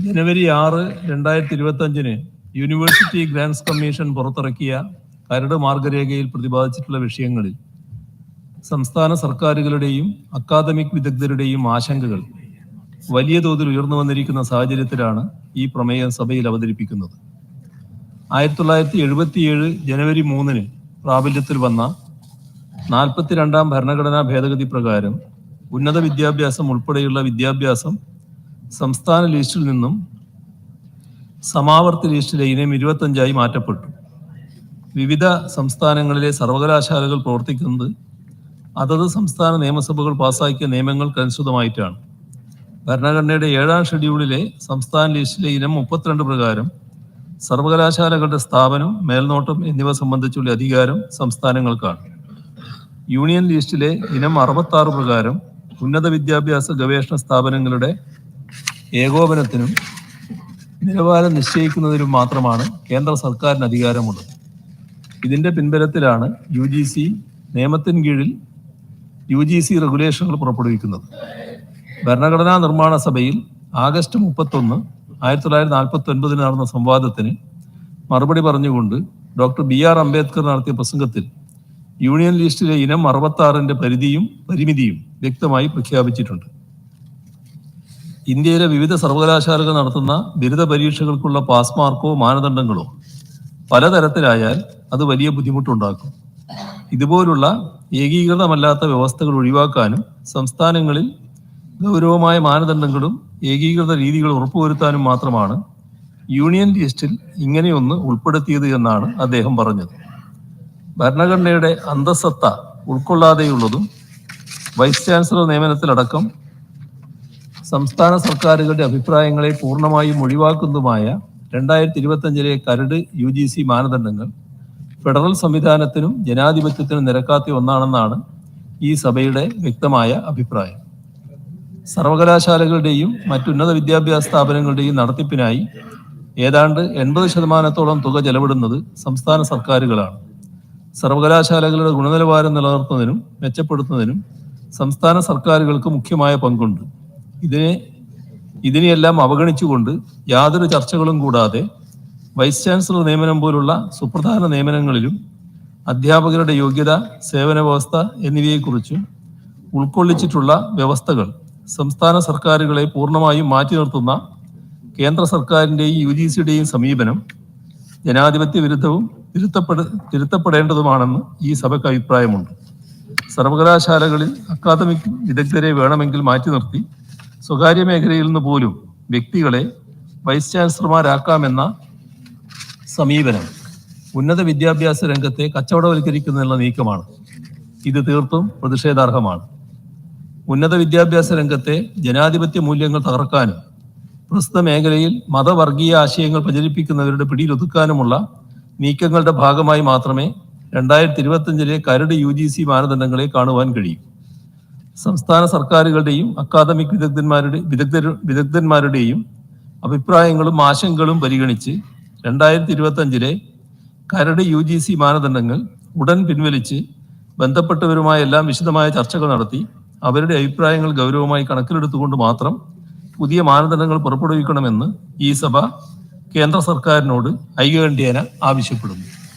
ജനുവരി 6, 2025 university grants commission പുറത്തിറക്കിയ കരട് മാർഗരേഖയിൽ പ്രതിപാദിച്ചിട്ടുള്ള വിഷയങ്ങളിൽ സംസ്ഥാന സർക്കാരുകളുടെയും അക്കാദമിക് വിദഗ്ധരുടെയും ആശങ്കകൾ വലിയ തോതിൽ ഉയർന്നു വന്നിരിക്കുന്ന സാഹചര്യത്തിലാണ് ഈ പ്രമേയം സഭയിൽ അവതരിപ്പിക്കുന്നത്. 1977 ജനുവരി 3 പ്രാബല്യത്തിൽ വന്ന 42ാം ഭരണഘടനാ ഭേദഗതി പ്രകാരം ഉന്നത വിദ്യാഭ്യാസം ഉൾപ്പെടെയുള്ള വിദ്യാഭ്യാസം സംസ്ഥാന ലിസ്റ്റിൽ നിന്നും സമാവർത്തി ലിസ്റ്റിലെ ഇനം 25ആയി മാറ്റപ്പെട്ടു. വിവിധ സംസ്ഥാനങ്ങളിലെ സർവകലാശാലകൾ പ്രവർത്തിക്കുന്നത് അതത് സംസ്ഥാന നിയമസഭകൾ പാസാക്കിയ നിയമങ്ങൾക്കനുസൃതമായിട്ടാണ്. ഭരണഘടനയുടെ 7ാം ഷെഡ്യൂളിലെ സംസ്ഥാന ലിസ്റ്റിലെ ഇനം 32 പ്രകാരം സർവകലാശാലകളുടെ സ്ഥാപനം, മേൽനോട്ടം എന്നിവ സംബന്ധിച്ചുള്ള അധികാരം സംസ്ഥാനങ്ങൾക്കാണ്. യൂണിയൻ ലിസ്റ്റിലെ ഇനം 66 പ്രകാരം ഉന്നത വിദ്യാഭ്യാസ ഗവേഷണ സ്ഥാപനങ്ങളുടെ ഏകോപനത്തിനും നിലവാരം നിശ്ചയിക്കുന്നതിനും മാത്രമാണ് കേന്ദ്ര സർക്കാരിന് അധികാരമുള്ളത്. ഇതിന്റെ പിൻബലത്തിലാണ് UGC നിയമത്തിന് കീഴിൽ UGC റെഗുലേഷനുകൾ പുറപ്പെടുവിക്കുന്നത്. ഭരണഘടനാ നിർമ്മാണ സഭയിൽ ആഗസ്റ്റ് 31, 1949 നടന്ന സംവാദത്തിന് മറുപടി പറഞ്ഞുകൊണ്ട് ഡോക്ടർ BR അംബേദ്കർ നടത്തിയ പ്രസംഗത്തിൽ യൂണിയൻ ലിസ്റ്റിലെ ഇനം 66ന്റെ പരിധിയും പരിമിതിയും വ്യക്തമായി പ്രഖ്യാപിച്ചിട്ടുണ്ട്. ഇന്ത്യയിലെ വിവിധ സർവകലാശാലകൾ നടത്തുന്ന ബിരുദ പരീക്ഷകൾക്കുള്ള പാസ് മാർക്കോ മാനദണ്ഡങ്ങളോ പലതരത്തിലായാൽ അത് വലിയ ബുദ്ധിമുട്ടുണ്ടാക്കും. ഇതുപോലുള്ള ഏകീകൃതമല്ലാത്ത വ്യവസ്ഥകൾ ഒഴിവാക്കാനും സംസ്ഥാനങ്ങളിൽ ഗൗരവമായ മാനദണ്ഡങ്ങളും ഏകീകൃത രീതികൾ ഉറപ്പുവരുത്താനും മാത്രമാണ് യൂണിയൻ ലിസ്റ്റിൽ ഇങ്ങനെയൊന്ന് ഉൾപ്പെടുത്തിയത് എന്നാണ് അദ്ദേഹം പറഞ്ഞത്. ഭരണഘടനയുടെ അന്തസ്സത്ത ഉൾക്കൊള്ളാതെയുള്ളതും വൈസ് ചാൻസലർ നിയമനത്തിലടക്കം സംസ്ഥാന സർക്കാരുകളുടെ അഭിപ്രായങ്ങളെ പൂർണ്ണമായും ഒഴിവാക്കുന്നതുമായ 2025 കരട് UGC മാനദണ്ഡങ്ങൾ ഫെഡറൽ സംവിധാനത്തിനും ജനാധിപത്യത്തിനും നിരക്കാത്ത ഒന്നാണെന്നാണ് ഈ സഭയുടെ വ്യക്തമായ അഭിപ്രായം. സർവകലാശാലകളുടെയും മറ്റുന്നത വിദ്യാഭ്യാസ സ്ഥാപനങ്ങളുടെയും നടത്തിപ്പിനായി ഏതാണ്ട് 80% തുക ചെലവിടുന്നത് സംസ്ഥാന സർക്കാരുകളാണ്. സർവകലാശാലകളുടെ ഗുണനിലവാരം നിലനിർത്തുന്നതിനും മെച്ചപ്പെടുത്തുന്നതിനും സംസ്ഥാന സർക്കാരുകൾക്ക് മുഖ്യമായ പങ്കുണ്ട്. ഇതിനെയെല്ലാം അവഗണിച്ചുകൊണ്ട് യാതൊരു ചർച്ചകളും കൂടാതെ വൈസ് ചാൻസലർ നിയമനം പോലുള്ള സുപ്രധാന നിയമനങ്ങളിലും അധ്യാപകരുടെ യോഗ്യത, സേവന വ്യവസ്ഥ എന്നിവയെക്കുറിച്ചും ഉൾക്കൊള്ളിച്ചിട്ടുള്ള വ്യവസ്ഥകൾ സംസ്ഥാന സർക്കാരുകളെ പൂർണ്ണമായും മാറ്റി നിർത്തുന്ന കേന്ദ്ര സർക്കാരിൻ്റെയും UGCയുടെയും സമീപനം ജനാധിപത്യ വിരുദ്ധവും തിരുത്തപ്പെടേണ്ടതുമാണെന്ന് ഈ സഭയ്ക്ക് അഭിപ്രായമുണ്ട്. സർവകലാശാലകളിൽ അക്കാദമിക് വിദഗ്ധരെ വേണമെങ്കിൽ മാറ്റി നിർത്തി സ്വകാര്യ മേഖലയിൽ നിന്ന് പോലും വ്യക്തികളെ വൈസ് ചാൻസലർമാരാക്കാമെന്ന സമീപനം ഉന്നത വിദ്യാഭ്യാസ രംഗത്തെ കച്ചവടവൽക്കരിക്കുന്നതിനുള്ള നീക്കമാണ്. ഇത് തീർത്തും പ്രതിഷേധാർഹമാണ്. ഉന്നത വിദ്യാഭ്യാസ രംഗത്തെ ജനാധിപത്യ മൂല്യങ്ങൾ തകർക്കാനും പ്രസ്തുത മേഖലയിൽ മതവർഗീയ ആശയങ്ങൾ പ്രചരിപ്പിക്കുന്നവരുടെ പിടിയിലൊതുക്കാനുമുള്ള നീക്കങ്ങളുടെ ഭാഗമായി മാത്രമേ 2025 കരട് UGC മാനദണ്ഡങ്ങളെ കാണുവാൻ കഴിയും. സംസ്ഥാന സർക്കാരുകളുടെയും അക്കാദമിക് വിദഗ്ധന്മാരുടെയും അഭിപ്രായങ്ങളും ആശങ്കകളും പരിഗണിച്ച് 2025 കരട് UGC മാനദണ്ഡങ്ങൾ ഉടൻ പിൻവലിച്ച് ബന്ധപ്പെട്ടവരുമായ എല്ലാം വിശദമായ ചർച്ചകൾ നടത്തി അവരുടെ അഭിപ്രായങ്ങൾ ഗൗരവമായി കണക്കിലെടുത്തുകൊണ്ട് മാത്രം പുതിയ മാനദണ്ഡങ്ങൾ പുറപ്പെടുവിക്കണമെന്ന് ഈ സഭ കേന്ദ്ര സർക്കാരിനോട് ഐകകണ്ഠ്യേന ആവശ്യപ്പെടുന്നു.